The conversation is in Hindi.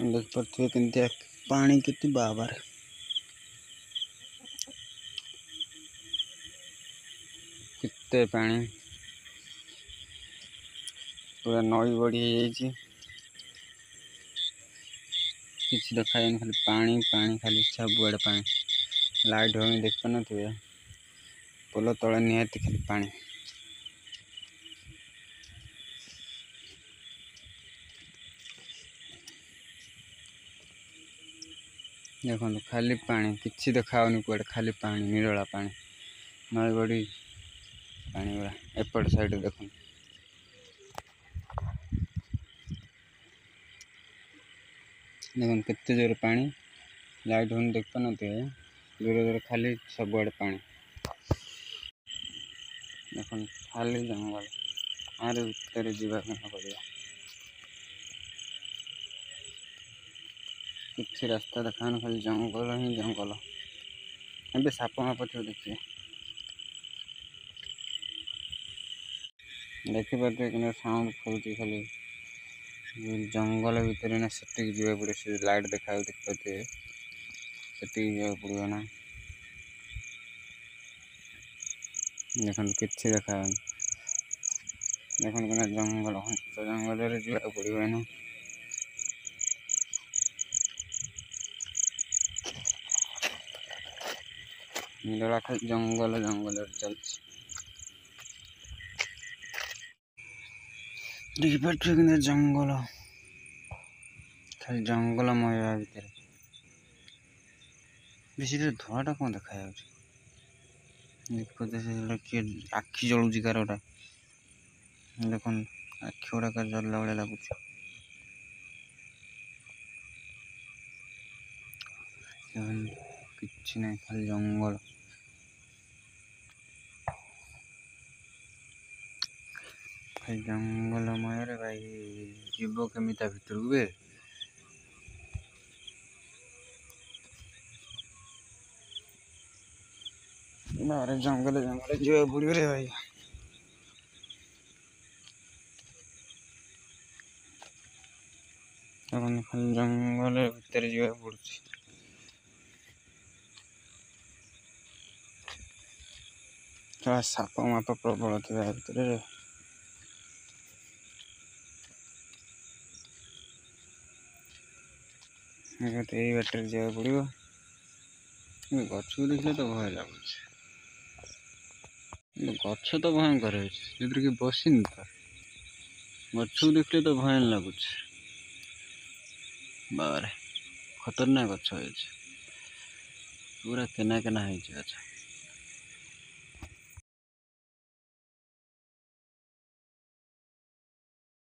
देख पारे के पानी के बाबार कितने पानी पूरा नई बढ़ी किसी देखा खाली पानी पानी खाली सबुआड़े पानी लाइट हो देख पार थे पोल तले निहाती खाली पानी देखो खाली पानी किसी देखा कड़े खाली पानी निरला पानी नई बड़ी पानी गुड़ा एपट साइड देख देखो के जोर पानी लाइट हो देख पार दूर दूर खाली सबुआड़े पानी देख खाली जंगल आर भितर जावा पड़ा किसी रास्ता देखा खाली जंगल ही जंगल ए साप माप थी देखिए देखिपे कि साउंड खोलती खाली जंगल भितर ना से जा पड़े से लाइट देखा देखते से जा पड़ो ना देखो कि देखा देखो कि जंगल जंगल जा पड़ो ना निरला खाली जंगल जंगल चलती देखिए जंगल खाली जंगलमय भितर बेसी धुआटा कौन देखा किए आखि जलूची कार गोटा देख आखि गुड़ा जल्ला भाया लगुच कि ना खाली जंगल खाली जंगलमय रे भाई जीव केमी भितर बे अरे जंगल जंगल जा पड़ो रे भाई खाली जंगल भितर जा पड़ साप माप प्रबल थे भितर यही बाटर जा पड़ो गच को देखले तो भय लगुच गच तो भयंकर है बसनी तो गच को देखले तो भय लगुच बाबा खतरनाक गच पूरा केना केना है।